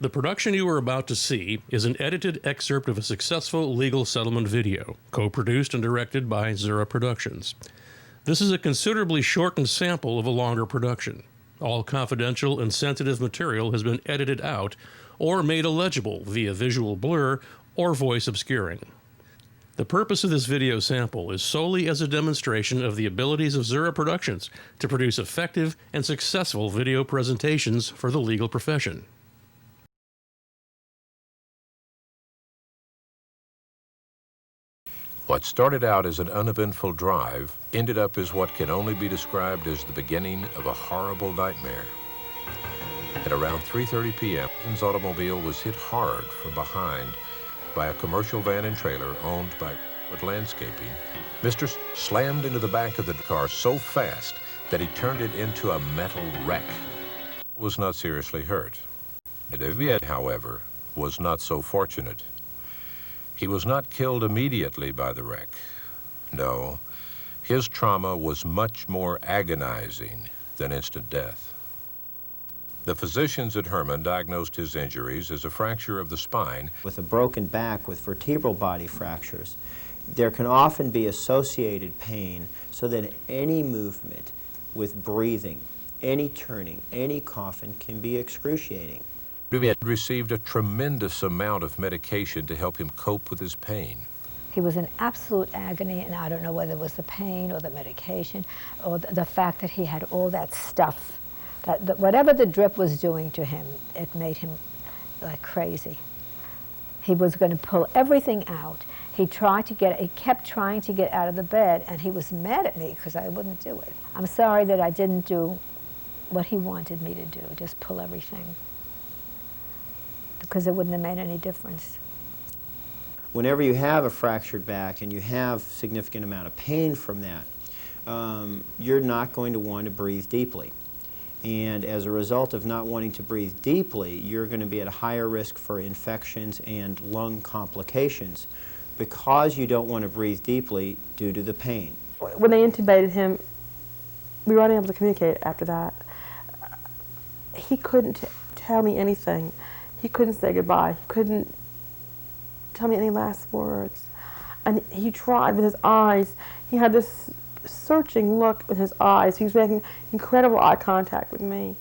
The production you are about to see is an edited excerpt of a successful legal settlement video, co-produced and directed by Zura Productions. This is a considerably shortened sample of a longer production. All confidential and sensitive material has been edited out or made illegible via visual blur or voice obscuring. The purpose of this video sample is solely as a demonstration of the abilities of Zura Productions to produce effective and successful video presentations for the legal profession. What started out as an uneventful drive ended up as what can only be described as the beginning of a horrible nightmare. At around 3:30 p.m., his automobile was hit hard from behind by a commercial van and trailer owned by Landscaping. Mr. slammed into the back of the car so fast that he turned it into a metal wreck. He was not seriously hurt. David, however, was not so fortunate. He was not killed immediately by the wreck. No, his trauma was much more agonizing than instant death. The physicians at Herman diagnosed his injuries as a fracture of the spine. With a broken back with vertebral body fractures, there can often be associated pain, so that any movement with breathing, any turning, any coughing can be excruciating. He had received a tremendous amount of medication to help him cope with his pain. He was in absolute agony, and I don't know whether it was the pain or the medication or the fact that he had all that stuff. That whatever the drip was doing to him, it made him like crazy. He was going to pull everything out. He kept trying to get out of the bed, and he was mad at me because I wouldn't do it. I'm sorry that I didn't do what he wanted me to do, just pull everything, because it wouldn't have made any difference. Whenever you have a fractured back and you have significant amount of pain from that, you're not going to want to breathe deeply. And as a result of not wanting to breathe deeply, you're going to be at a higher risk for infections and lung complications because you don't want to breathe deeply due to the pain. When they intubated him, we were unable to communicate after that. He couldn't tell me anything. He couldn't say goodbye. He couldn't tell me any last words. And he tried with his eyes. He had this searching look in his eyes. He was making incredible eye contact with me.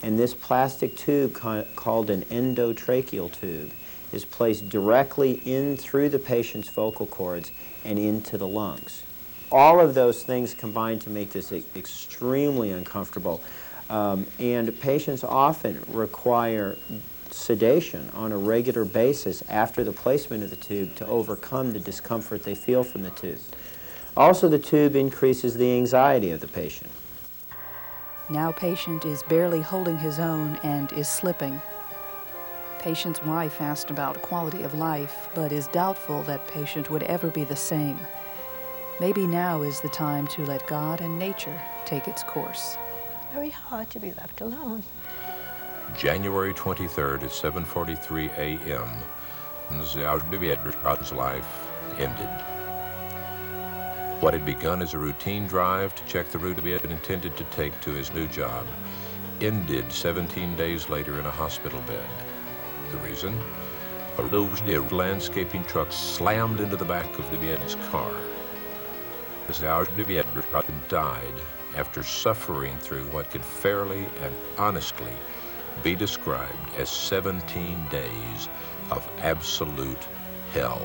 And this plastic tube called an endotracheal tube is placed directly in through the patient's vocal cords and into the lungs. All of those things combine to make this extremely uncomfortable. And patients often require sedation on a regular basis after the placement of the tube to overcome the discomfort they feel from the tube. Also, the tube increases the anxiety of the patient. Now patient is barely holding his own and is slipping. Patient's wife asked about quality of life, but is doubtful that patient would ever be the same. Maybe now is the time to let God and nature take its course. Very hard to be left alone. January 23rd at 7:43 a.m., David's life ended. What had begun as a routine drive to check the route he had been intended to take to his new job ended 17 days later in a hospital bed. The reason? A landscaping truck slammed into the back of David's car. David died after suffering through what can fairly and honestly be described as 17 days of absolute hell.